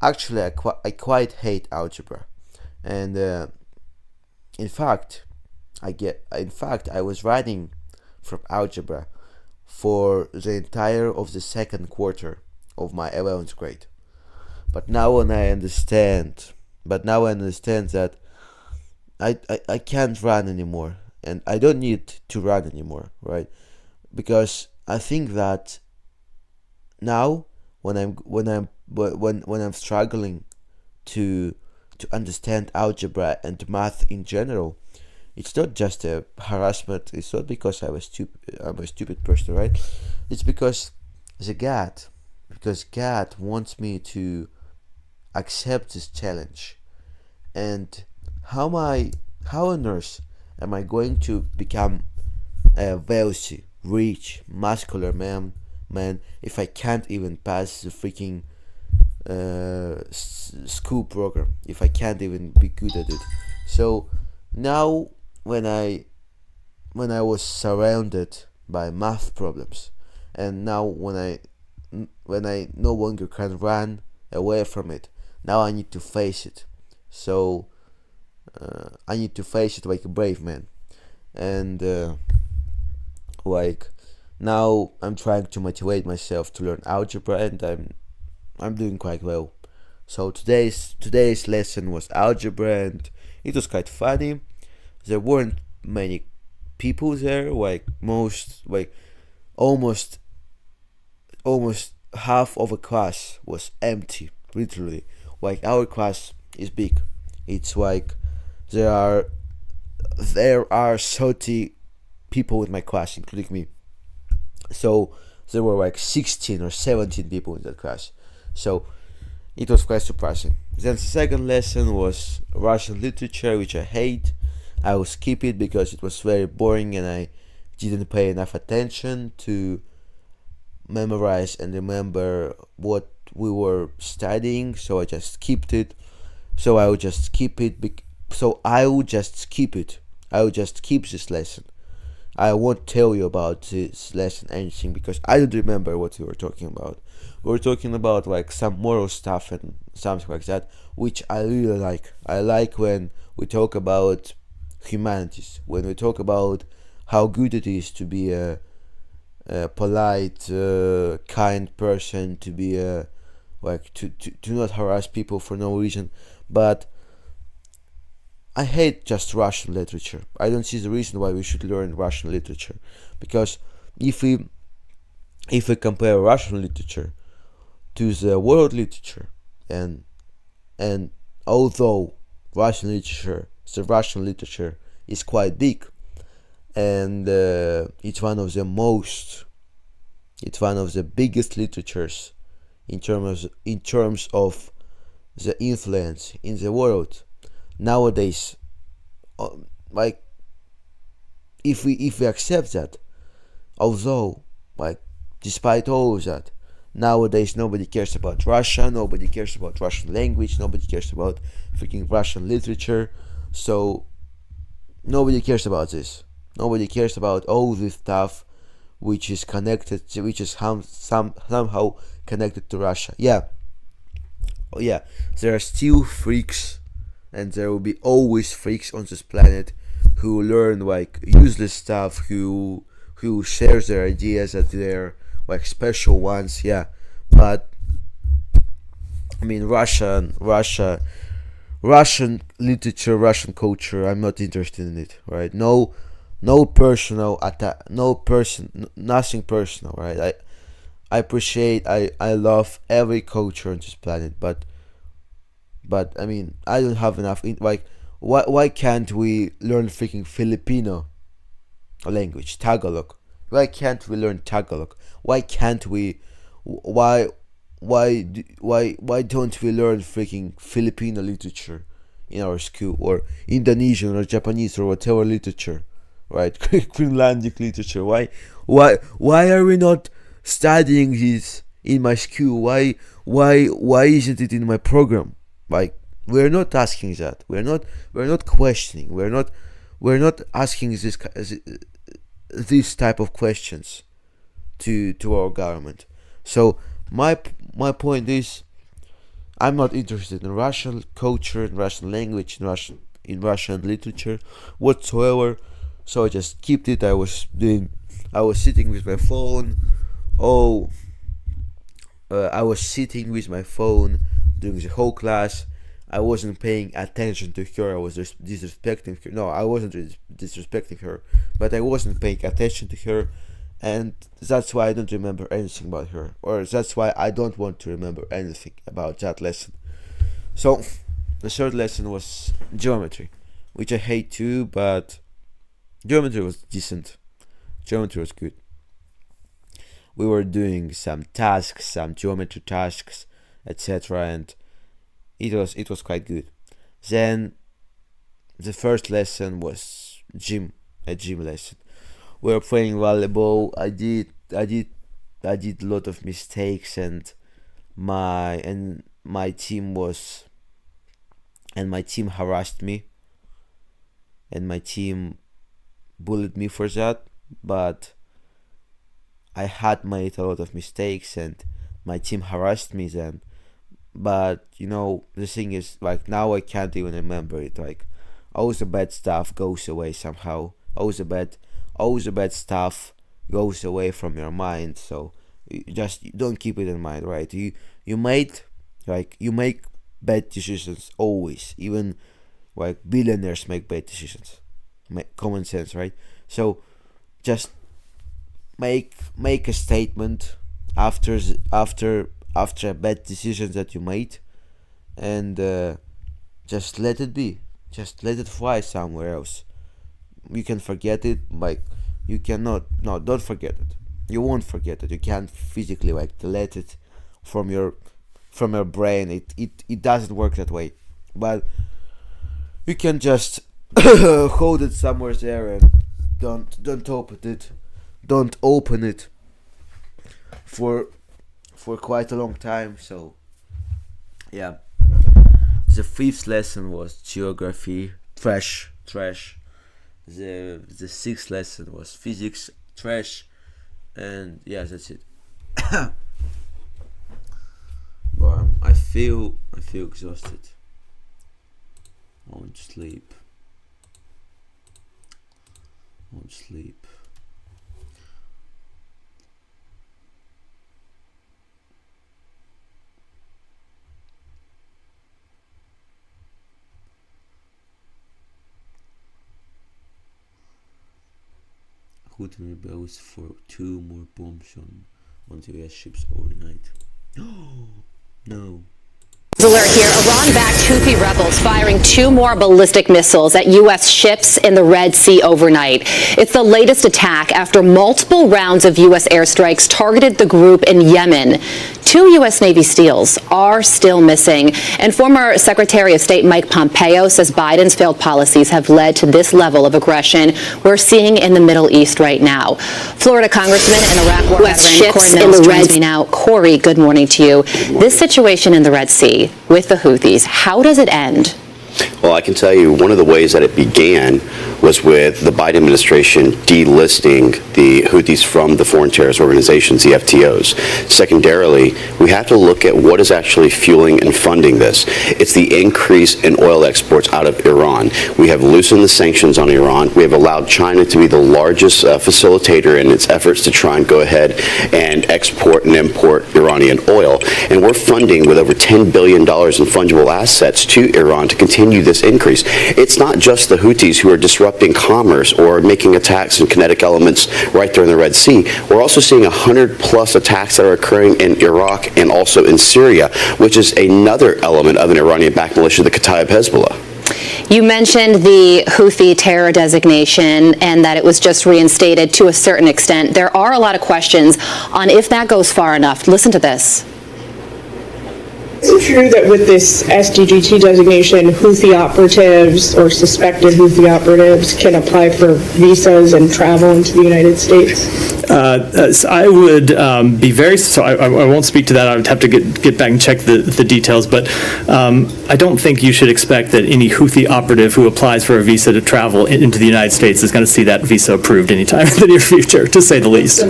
Actually, I quite hate algebra, and in fact, I was writing from algebra for the entire of the second quarter of my 11th grade. But now when I understand, that I can't run anymore, and I don't need to run anymore, right? Because I think that now when I'm struggling to understand algebra and math in general, it's not just a harassment. It's not because I'm a stupid person, right? It's because God wants me to accept this challenge. And how on earth am I going to become a wealthy, rich, muscular man if I can't even pass the freaking school program, if I can't even be good at it? So now when I was surrounded by math problems, and now when I no longer can run away from it, now I need to face it. So I need to face it like a brave man, and like now I'm trying to motivate myself to learn algebra, and I'm doing quite well. So today's lesson was algebra, and it was quite funny. There weren't many people there. Almost almost half of a class was empty, literally. Like our class is big. It's like there are there are 30 people in my class, including me. So there were like 16 or 17 people in that class. So it was quite surprising. Then the second lesson was Russian literature, which I hate. I will skip it because it was very boring, and I didn't pay enough attention to memorize and remember what we were studying, so I just skipped it. So I will just skip it. So I will just skip it. I will just skip this lesson. I won't tell you about this lesson anything because I don't remember what we were talking about. We were talking about like some moral stuff and something like that, which I really like. I like when we talk about humanities, when we talk about how good it is to be a polite, kind person, to be to not harass people for no reason. But I hate just Russian literature. I don't see the reason why we should learn Russian literature, because if we compare Russian literature to the world literature, and although the Russian literature is quite big, and it's one of the biggest literatures in terms of the influence in the world nowadays. Like, if we accept that, although, like, despite all of that, nowadays nobody cares about Russia, nobody cares about Russian language, nobody cares about freaking Russian literature. So nobody cares about this. Nobody cares about all this stuff which is somehow connected to Russia. Yeah. Oh yeah, there are still freaks, and there will be always freaks on this planet who learn like useless stuff, who shares their ideas that they're like special ones. Yeah, but I mean, Russian literature, Russian culture, I'm not interested in it, right? No personal attack, nothing personal, right? I appreciate, I love every culture on this planet, but I mean, I don't have enough. Why can't we learn freaking Filipino language, Tagalog? Why can't we learn Tagalog? Why can't we? Why don't we learn freaking Filipino literature in our school, or Indonesian or Japanese or whatever literature, right? Greenlandic literature. Why are we not studying this in my school? Why isn't it in my program? Like, we're not asking that. We're not questioning. We're not asking this type of questions to our government. So my point is, I'm not interested in Russian culture, in Russian language, in Russian literature whatsoever. So I just kept it. I was sitting with my phone. I was sitting with my phone during the whole class. I wasn't paying attention to her. I was disrespecting her. No, I wasn't disrespecting her, but I wasn't paying attention to her, and that's why I don't remember anything about her, or that's why I don't want to remember anything about that lesson. So the third lesson was geometry, which I hate too, but geometry was decent. Geometry was good. We were doing some geometry tasks, etc., and it was quite good. Then the first lesson was a gym lesson. We were playing volleyball. I did a lot of mistakes, and my team harassed me, and my team bullied me for that. But I had made a lot of mistakes, and my team harassed me then. But the thing is, like, now I can't even remember it. Like, all the bad stuff goes away somehow. All the bad stuff goes away from your mind. So you don't keep it in mind, right? You make bad decisions always. Even like billionaires make bad decisions. Common sense, right? So just make a statement after a bad decision that you made, and just let it be. Just let it fly somewhere else. You can forget it. Like, you cannot. No, don't forget it. You won't forget it. You can't physically delete it from your brain. It doesn't work that way. But you can just hold it somewhere there, and don't open it. Don't open it for quite a long time. So yeah, the fifth lesson was geography, trash. The sixth lesson was physics, trash, and yeah, that's it. But I feel exhausted. I want to sleep. won't sleep. Houthi rebels for 2 more bombs on the US ships overnight. No. Alert here. Iran-backed Houthi rebels firing 2 more ballistic missiles at U.S. ships in the Red Sea overnight. It's the latest attack after multiple rounds of U.S. airstrikes targeted the group in Yemen. 2 U.S. Navy SEALs are still missing, and former Secretary of State Mike Pompeo says Biden's failed policies have led to this level of aggression we're seeing in the Middle East right now. Florida Congressman and Iraq War veteran Corey Mills joins me now. Corey, good morning to you. This situation in the Red Sea with the Houthis, how does it end? Well, I can tell you one of the ways that it began was with the Biden administration delisting the Houthis from the foreign terrorist organizations, the FTOs. Secondarily, we have to look at what is actually fueling and funding this. It's the increase in oil exports out of Iran. We have loosened the sanctions on Iran. We have allowed China to be the largest facilitator in its efforts to try and go ahead and export and import Iranian oil. And we're funding with over $10 billion in fungible assets to Iran to continue this increase. It's not just the Houthis who are disrupting commerce or making attacks in kinetic elements right there in the Red Sea. We're also seeing 100+ attacks that are occurring in Iraq and also in Syria, which is another element of an Iranian-backed militia, the Kataib Hezbollah. You mentioned the Houthi terror designation and that it was just reinstated to a certain extent. There are a lot of questions on if that goes far enough. Listen to this. Is it true that with this SDGT designation, Houthi operatives or suspected Houthi operatives can apply for visas and travel into the United States? So I would be very, so I won't speak to that. I would have to get back and check the details, but I don't think you should expect that any Houthi operative who applies for a visa to travel into the United States is going to see that visa approved anytime in the near future, to say the least.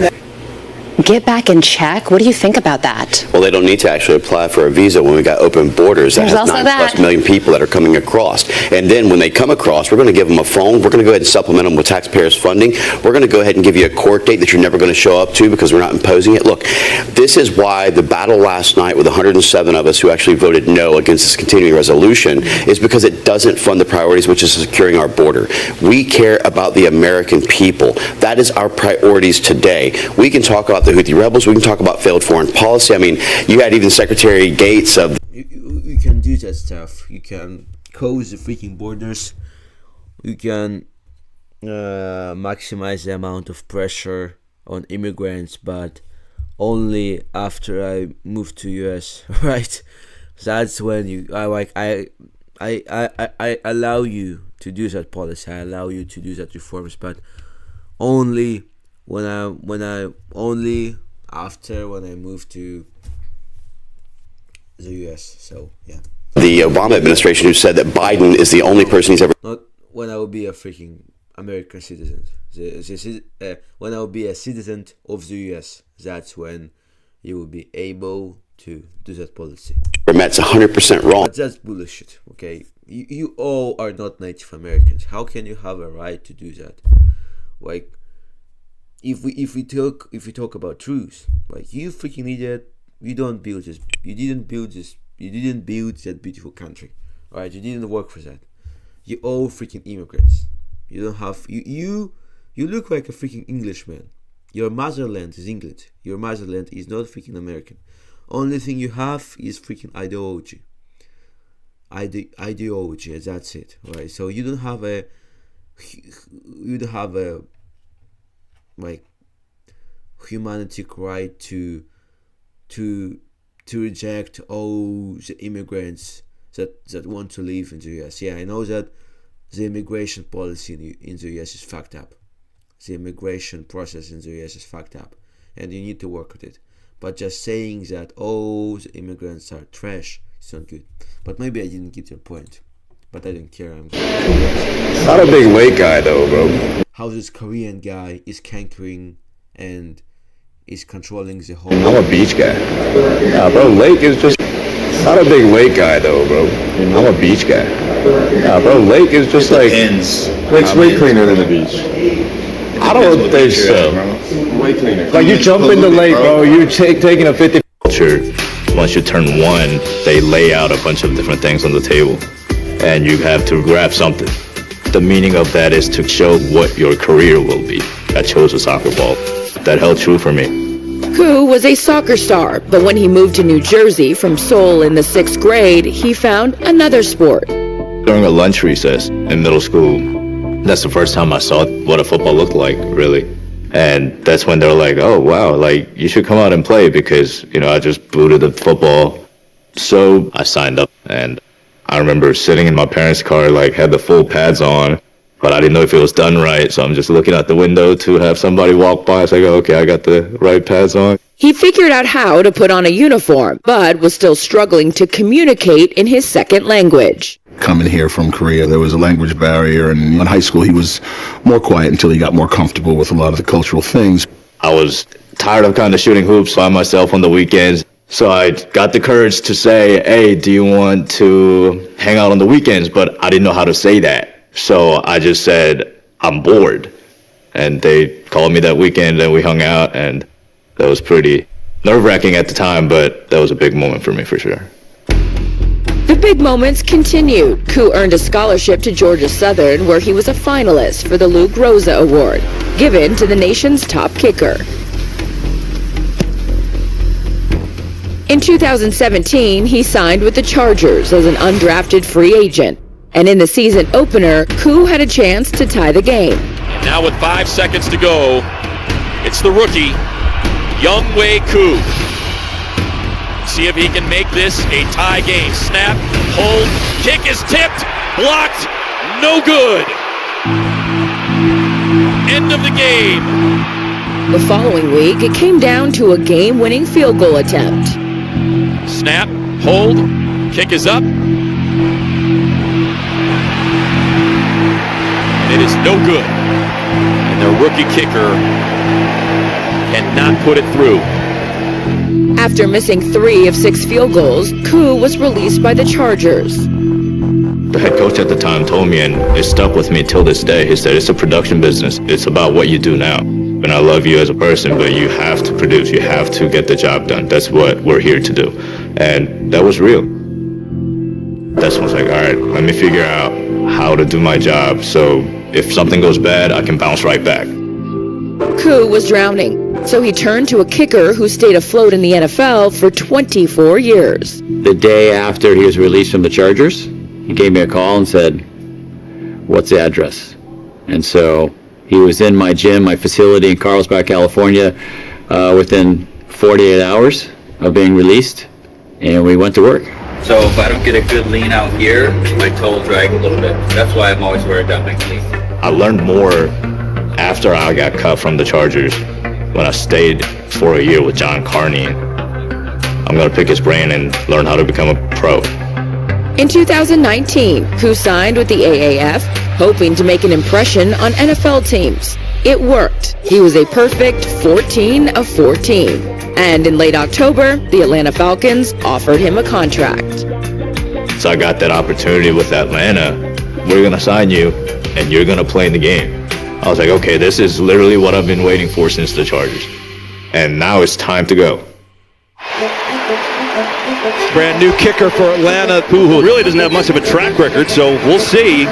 Get back and check? What do you think about that? Well, they don't need to actually apply for a visa when we got open borders that There's has also 9+ million people that are coming across. And then when they come across, we're going to give them a phone. We're going to go ahead and supplement them with taxpayers' funding. We're going to go ahead and give you a court date that you're never going to show up to because we're not imposing it. Look, this is why the battle last night with 107 of us who actually voted no against this continuing resolution is because it doesn't fund the priorities, which is securing our border. We care about the American people. That is our priorities today. We can talk about the Houthi rebels. We can talk about failed foreign policy. I mean, you had even Secretary Gates of... You can do that stuff. You can close the freaking borders. You can maximize the amount of pressure on immigrants, but only after I move to US, right? That's when I allow you to do that policy. I allow you to do that reforms, but only when I move to the US. So yeah. The Obama administration, who said that Biden is the only person he's ever... Not when I will be a freaking American citizen. When I will be a citizen of the US, that's when you will be able to do that policy. That's 100% wrong. But that's bullshit, okay? You all are not Native Americans. How can you have a right to do that? Like, if we talk about truth, like, you freaking idiot, you didn't build that beautiful country, alright? You didn't work for that. You all freaking immigrants. You don't have you look like a freaking Englishman. Your motherland is England. Your motherland is not freaking American. Only thing you have is freaking ideology. Ideology, that's it, right? So you don't have a like humanistic right to reject all the immigrants that want to live in the US. Yeah, I know that the immigration policy in the US is fucked up. The immigration process in the US is fucked up, and you need to work with it. But just saying that all the immigrants are trash is not good. But maybe I didn't get your point. But I don't care. I'm not a big lake guy though, bro. How this Korean guy is conquering and is controlling the whole... I'm a beach guy. Nah, bro, lake is just... Not a big lake guy though, bro. I'm a beach guy. Nah, bro, lake is just like... Lake's way cleaner than the beach. I don't think so. Like, you jump in the lake, bro. You're taking a 50. Culture, once you turn one, they lay out a bunch of different things on the table, and you have to grab something. The meaning of that is to show what your career will be. I chose a soccer ball. That held true for me. Koo was a soccer star, but when he moved to New Jersey from Seoul in the 6th grade, he found another sport. During a lunch recess in middle school, that's the first time I saw what a football looked like, really. And that's when they were like, oh, wow, like, you should come out and play because, you know, I just booted the football. So I signed up, and I remember sitting in my parents' car, like, had the full pads on, but I didn't know if it was done right. So I'm just looking out the window to have somebody walk by. It's like, oh, okay, I got the right pads on. He figured out how to put on a uniform, but was still struggling to communicate in his second language. Coming here from Korea, there was a language barrier, and in high school he was more quiet until he got more comfortable with a lot of the cultural things. I was tired of kind of shooting hoops by myself on the weekends, so I got the courage to say, hey, do you want to hang out on the weekends? But I didn't know how to say that, so I just said, I'm bored. And they called me that weekend, and we hung out, and that was pretty nerve-wracking at the time, but that was a big moment for me for sure. The big moments continued. Koo earned a scholarship to Georgia Southern, where he was a finalist for the Lou Groza Award, given to the nation's top kicker. In 2017, he signed with the Chargers as an undrafted free agent. And in the season opener, Koo had a chance to tie the game. And now with 5 seconds to go, it's the rookie, Younghoe Koo. See if he can make this a tie game. Snap, hold, kick is tipped, blocked, no good. End of the game. The following week, it came down to a game-winning field goal attempt. Snap, hold, kick is up. It is no good. And the rookie kicker cannot put it through. After missing 3 of 6 field goals, Koo was released by the Chargers. The head coach at the time told me, and it stuck with me till this day, he said, it's a production business. It's about what you do now. And I love you as a person, but you have to produce. You have to get the job done. That's what we're here to do. And that was real. That's when I was like, all right, let me figure out how to do my job so if something goes bad, I can bounce right back. Koo was drowning, so he turned to a kicker who stayed afloat in the NFL for 24 years. The day after he was released from the Chargers, he gave me a call and said, what's the address? And so he was in my gym, my facility in Carlsbad, California, within 48 hours of being released, and we went to work. So if I don't get a good lean out here, my toe will drag a little bit. That's why I'm always worried about my cleat. I learned more after I got cut from the Chargers when I stayed for a year with John Carney. I'm going to pick his brain and learn how to become a pro. In 2019, Koo signed with the AAF, hoping to make an impression on NFL teams. It worked. He was a perfect 14 of 14. And in late October, the Atlanta Falcons offered him a contract. So I got that opportunity with Atlanta. We're going to sign you, and you're going to play in the game. I was like, okay, this is literally what I've been waiting for since the Chargers. And now it's time to go. Brand new kicker for Atlanta, who really doesn't have much of a track record, so we'll see.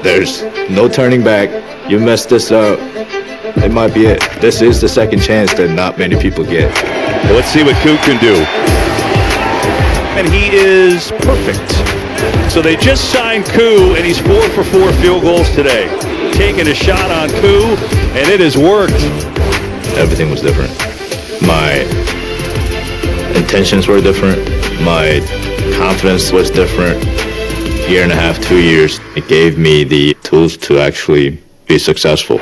There's no turning back. You mess this up, it might be it. This is the second chance that not many people get. Well, let's see what Koo can do. And he is perfect. So they just signed Koo, and he's 4 for 4 field goals today. Taking a shot on Koo, and it has worked. Everything was different. My intentions were different. My confidence was different. Year and a half, 2 years, it gave me the tools to actually be successful.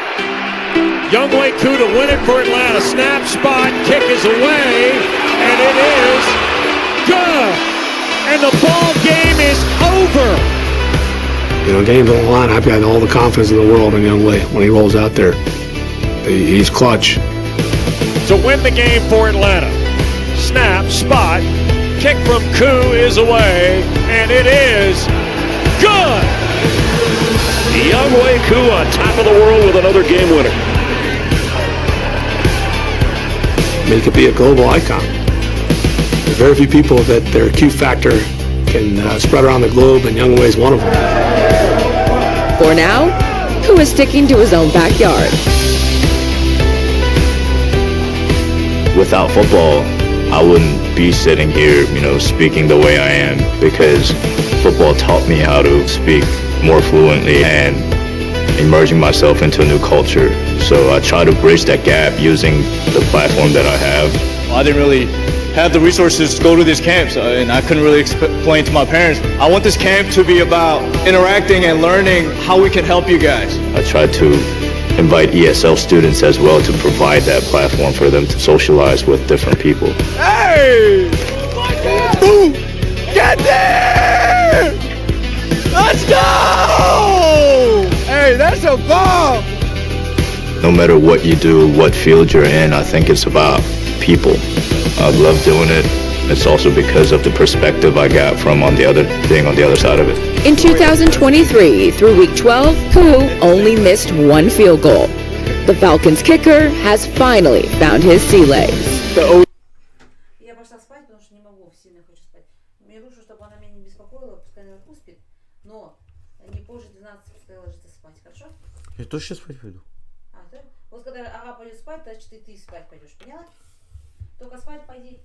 Younghoe Koo to win it for Atlanta. Snap, spot, kick is away, and it is good. And the ball game is over. You know, games on the line, I've got all the confidence in the world in Younghoe when he rolls out there. He's clutch. To win the game for Atlanta. Snap, spot, kick from Koo is away, and it is good. Younghoe Koo on top of the world with another game winner. I mean, he could be a global icon. There's very few people that their Q factor can spread around the globe, and Young Wei is one of them. For now, Koo is sticking to his own backyard. Without football, I wouldn't be sitting here, speaking the way I am, because football taught me how to speak more fluently and immersing myself into a new culture. So I try to bridge that gap using the platform that I have. I didn't really have the resources to go to these camps, and I couldn't really explain to my parents. I want this camp to be about interacting and learning how we can help you guys. I try to invite ESL students as well to provide that platform for them to socialize with different people. Hey! Boom! Get there! Let's go! Hey, that's a bomb! No matter what you do, what field you're in, I think it's about people. I love doing it. It's also because of the perspective I got from being on the other side of it. In 2023, through week 12, Koo only missed one field goal. The Falcons kicker has finally found his sea legs. Я пошла спать, потому что не могу, сильно хочу спать. Мне лучше, чтобы она меня не беспокоила, пускай наверху спит, но не позже 12 пускай ложится спать, хорошо? Я тоже сейчас спать пойду. А, да? Вот когда Ага пойдет спать, значит ты спать пойдешь, поняла? Только спать пойди.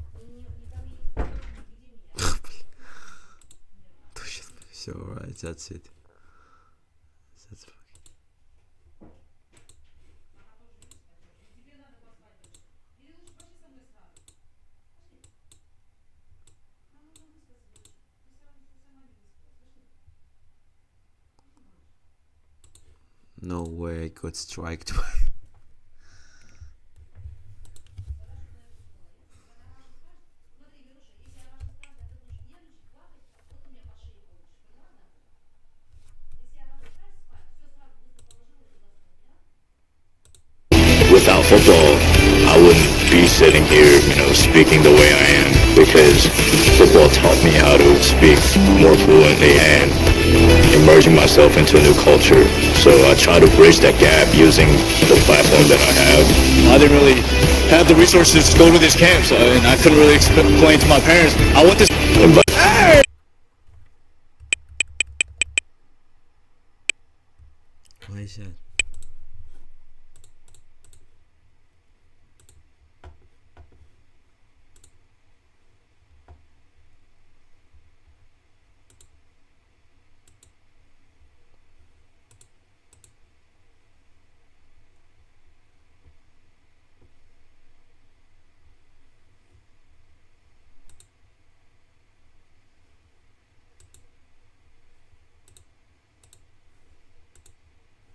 Все, alright, that's it. That's fucking... No way I got striked by... Without football, I wouldn't be sitting here, speaking the way I am, because football taught me how to speak more fluently and immersing myself into a new culture. So I try to bridge that gap using the platform that I have. I didn't really have the resources to go to these camps, and I couldn't really explain to my parents. I want this... Hey! Why is that?